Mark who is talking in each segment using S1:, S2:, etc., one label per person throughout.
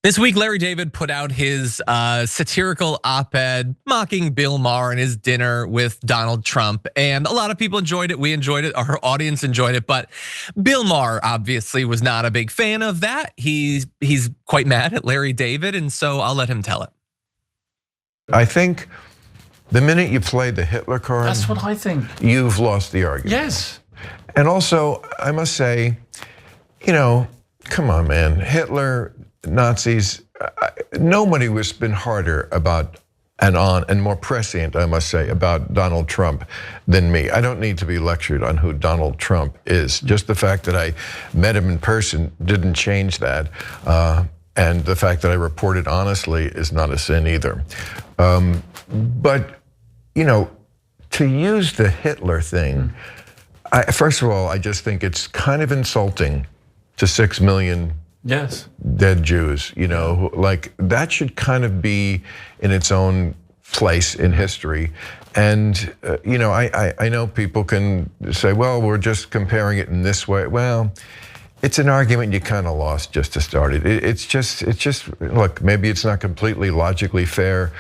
S1: This week, Larry David put out his satirical op-ed mocking Bill Maher and his dinner with Donald Trump. And a lot of people enjoyed it. We enjoyed it. Our audience enjoyed it. But Bill Maher obviously was not a big fan of that. He's quite mad at Larry David. And so I'll let him tell it.
S2: I think the minute you play the Hitler card,
S3: that's what I think.
S2: You've lost the argument.
S3: Yes.
S2: And also, I must say, come on, man. Hitler, Nazis, nobody has been harder about and more prescient, I must say, about Donald Trump than me. I don't need to be lectured on who Donald Trump is. Just the fact that I met him in person didn't change that. And the fact that I reported honestly is not a sin either. But, to use the Hitler thing, first of all, I just think it's kind of insulting to 6 million dead Jews, like that should kind of be in its own place in history. And, I know people can say, well, we're just comparing it in this way. Well, it's an argument you kind of lost just to start it. It's just, look, maybe it's not completely logically fair,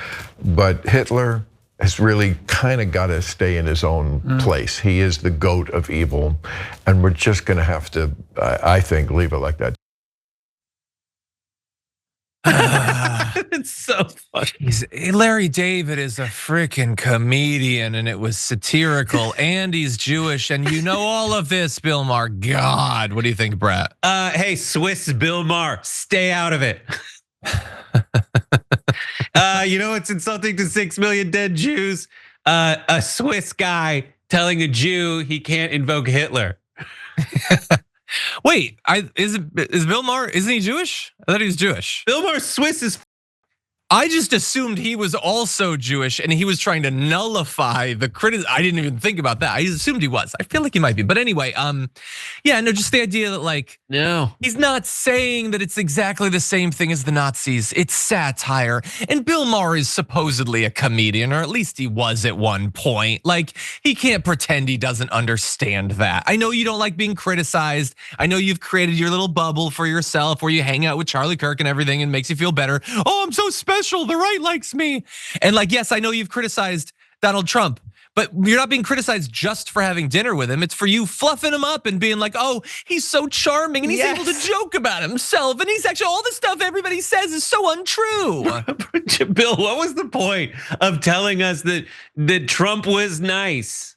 S2: but Hitler has really kind of got to stay in his own place. He is the goat of evil, and we're just gonna have to, I think, leave it like that.
S1: It's so funny. Larry David is a freaking comedian, and it was satirical, and he's Jewish, and you know all of this, Bill Maher. God, what do you think, Brett?
S4: Hey, Swiss Bill Maher, stay out of it. It's insulting to 6 million dead Jews. A Swiss guy telling a Jew he can't invoke Hitler.
S1: Wait, is Bill Maher, isn't he Jewish? I thought he was Jewish.
S4: Bill Maher Swiss is.
S1: I just assumed he was also Jewish and he was trying to nullify the criticism. I didn't even think about that. I assumed he was. I feel like he might be. But anyway, just the idea that
S4: no,
S1: he's not saying that it's exactly the same thing as the Nazis. It's satire. And Bill Maher is supposedly a comedian, or at least he was at one point. He can't pretend he doesn't understand that. I know you don't like being criticized. I know you've created your little bubble for yourself where you hang out with Charlie Kirk and everything and makes you feel better. Oh, I'm so special. The right likes me. And yes, I know you've criticized Donald Trump, but you're not being criticized just for having dinner with him. It's for you fluffing him up and being like, oh, he's so charming and he's able to joke about himself. And he's actually, all the stuff everybody says is so untrue.
S4: Bill, what was the point of telling us that Trump was nice?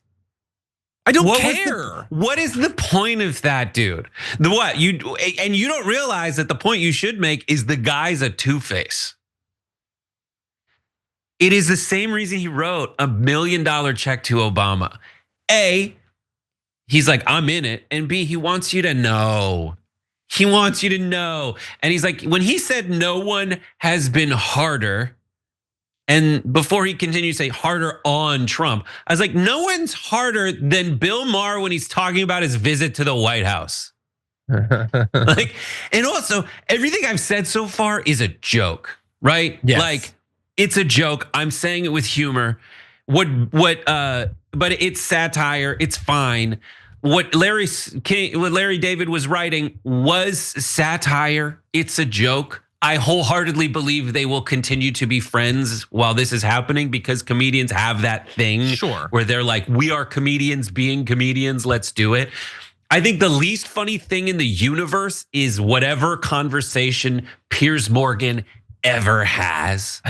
S1: I don't care.
S4: What is the point of that, dude? You don't realize that the point you should make is the guy's a two-face. It is the same reason he wrote $1 million check to Obama. A, he's like, I'm in it. And B, he wants you to know. He wants you to know. And he's like, when he said no one has been harder, and before he continued to say harder on Trump, I was like, no one's harder than Bill Maher when he's talking about his visit to the White House. And also everything I've said so far is a joke, right?
S1: Yes.
S4: It's a joke. I'm saying it with humor. But it's satire. It's fine. What Larry David was writing was satire. It's a joke. I wholeheartedly believe they will continue to be friends while this is happening because comedians have that thing where they're like, we are comedians being comedians. Let's do it. I think the least funny thing in the universe is whatever conversation Piers Morgan ever has.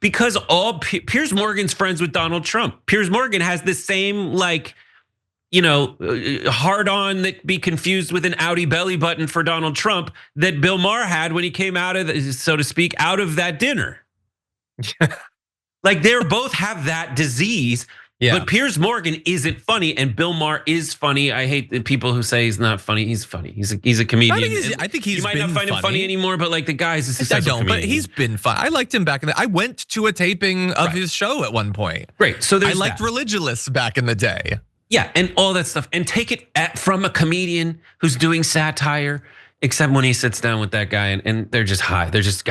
S4: Because Piers Morgan's friends with Donald Trump. Piers Morgan has the same hard on that be confused with an Audi belly button for Donald Trump that Bill Maher had when he came out of, so to speak, out of that dinner. They both have that disease. Yeah. But Piers Morgan isn't funny, and Bill Maher is funny. I hate the people who say he's not funny. He's funny. He's a comedian.
S1: I think he's.
S4: You might not find him funny anymore, but the guy's a successful comedian.
S1: But he's been fun. I liked him back in the. I went to a taping of his show at one point.
S4: Great. So I
S1: liked Religious back in the day.
S4: Yeah, and all that stuff, and take it from a comedian who's doing satire. Except when he sits down with that guy, and they're just high. They're just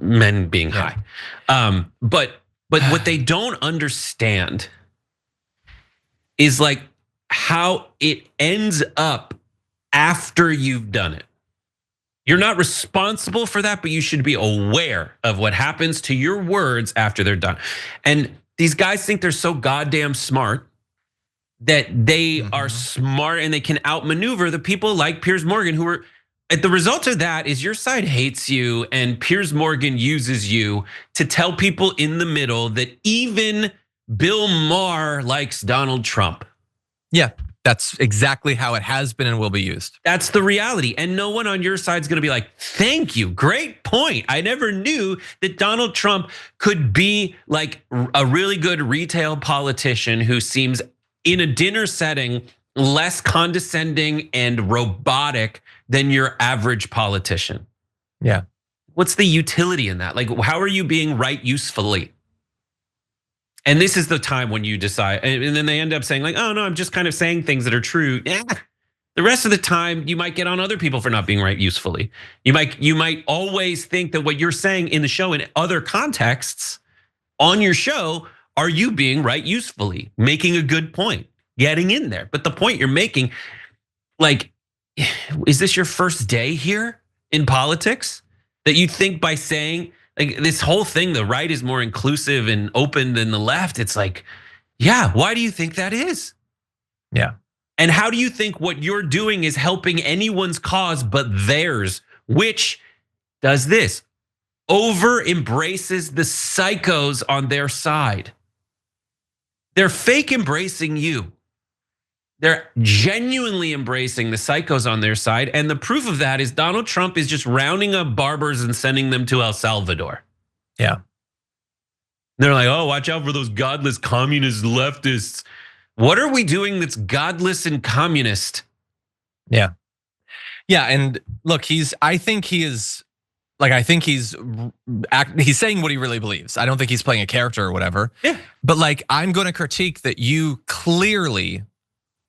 S4: men being high. But what they don't understand is how it ends up after you've done it. You're not responsible for that, but you should be aware of what happens to your words after they're done. And these guys think they're so goddamn smart that they are smart and they can outmaneuver the people like Piers Morgan, who are, the result of that is your side hates you and Piers Morgan uses you to tell people in the middle that even Bill Maher likes Donald Trump.
S1: Yeah. That's exactly how it has been and will be used.
S4: That's the reality. And no one on your side is going to be like, thank you, great point. I never knew that Donald Trump could be like a really good retail politician who seems in a dinner setting less condescending and robotic than your average politician.
S1: Yeah.
S4: What's the utility in that? Like, how are you being right usefully? And this is the time when you decide, and then they end up saying like, oh no, I'm just kind of saying things that are true. Yeah. The rest of the time, you might get on other people for not being right usefully. You might always think that what you're saying in the show in other contexts on your show, are you being right usefully, making a good point, getting in there. But the point you're making, like, is this your first day here in politics? That you think by saying, like this whole thing, the right is more inclusive and open than the left. It's like, yeah, why do you think that is?
S1: Yeah.
S4: And how do you think what you're doing is helping anyone's cause but theirs, which does this? Over embraces the psychos on their side. They're fake embracing you. They're genuinely embracing the psychos on their side. And the proof of that is Donald Trump is just rounding up barbers and sending them to El Salvador.
S1: Yeah.
S4: They're like, oh, watch out for those godless communist leftists. What are we doing that's godless and communist?
S1: Yeah. Yeah, and look, I think he's saying what he really believes. I don't think he's playing a character or whatever.
S4: Yeah.
S1: But like, I'm gonna critique that you clearly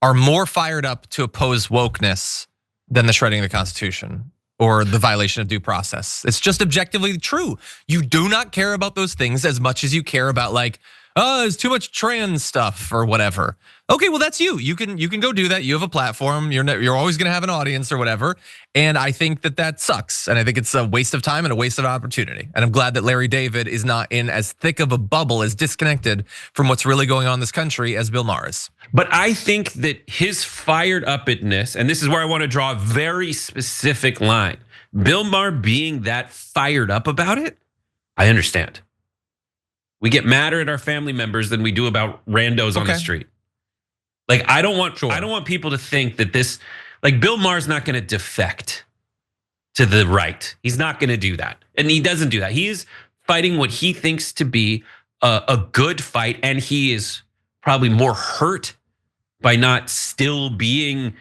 S1: are more fired up to oppose wokeness than the shredding of the Constitution or the violation of due process. It's just objectively true. You do not care about those things as much as you care about like, oh, there's too much trans stuff or whatever. Okay, well that's you. You can go do that. You have a platform. You're always gonna have an audience or whatever. And I think that sucks. And I think it's a waste of time and a waste of opportunity. And I'm glad that Larry David is not in as thick of a bubble, as disconnected from what's really going on in this country as Bill Maher is.
S4: But I think that his fired upness, and this is where I want to draw a very specific line. Bill Maher being that fired up about it, I understand. We get madder at our family members than we do about randos on the street. Like I don't want people to think that this, like Bill Maher's not going to defect to the right. He's not going to do that, and he doesn't do that. He is fighting what he thinks to be a good fight, and he is probably more hurt by not still being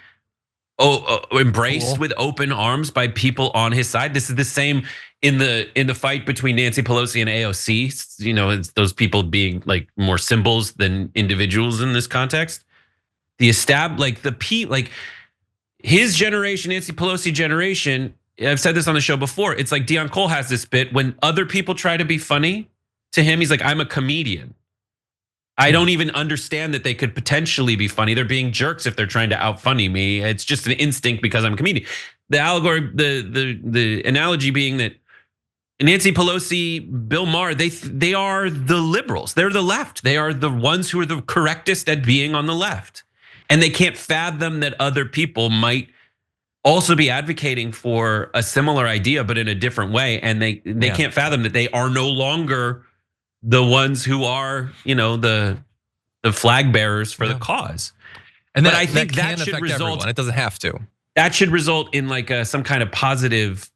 S4: embraced with open arms by people on his side. This is the same in the fight between Nancy Pelosi and AOC. You know, it's those people being like more symbols than individuals in this context. His generation, Nancy Pelosi generation. I've said this on the show before. It's like Deion Cole has this bit when other people try to be funny to him. He's like, I'm a comedian. I don't even understand that they could potentially be funny. They're being jerks if they're trying to out-funny me. It's just an instinct because I'm a comedian. The allegory, the analogy being that Nancy Pelosi, Bill Maher, they are the liberals. They're the left. They are the ones who are the correctest at being on the left. And they can't fathom that other people might also be advocating for a similar idea, but in a different way. And they can't fathom that they are no longer the ones who are, the flag bearers for the cause.
S1: And
S4: I think that should result.
S1: Everyone. It doesn't have to.
S4: That should result in like some kind of positive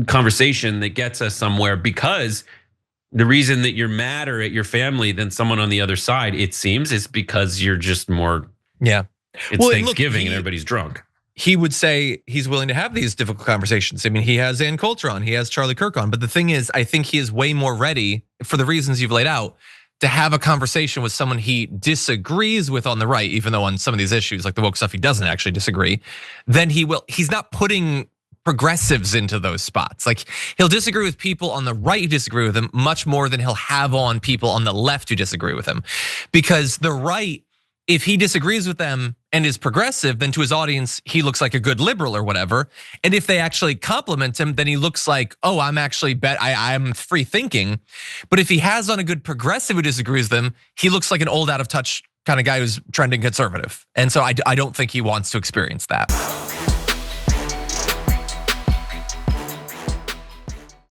S4: conversation that gets us somewhere, because the reason that you're madder at your family than someone on the other side, it seems, is because you're just more.
S1: Yeah.
S4: It's Thanksgiving and everybody's drunk.
S1: He would say he's willing to have these difficult conversations. I mean, he has Ann Coulter on, he has Charlie Kirk on. But the thing is, I think he is way more ready, for the reasons you've laid out, to have a conversation with someone he disagrees with on the right, even though on some of these issues, like the woke stuff, he doesn't actually disagree. Then he's not putting progressives into those spots. Like he'll disagree with people on the right who disagree with him much more than he'll have on people on the left who disagree with him. Because the right if he disagrees with them and is progressive, then to his audience, he looks like a good liberal or whatever. And if they actually compliment him, then he looks like, oh, I'm actually I'm free thinking. But if he has on a good progressive who disagrees with them, he looks like an old out of touch kind of guy who's trending conservative. And so I don't think he wants to experience that.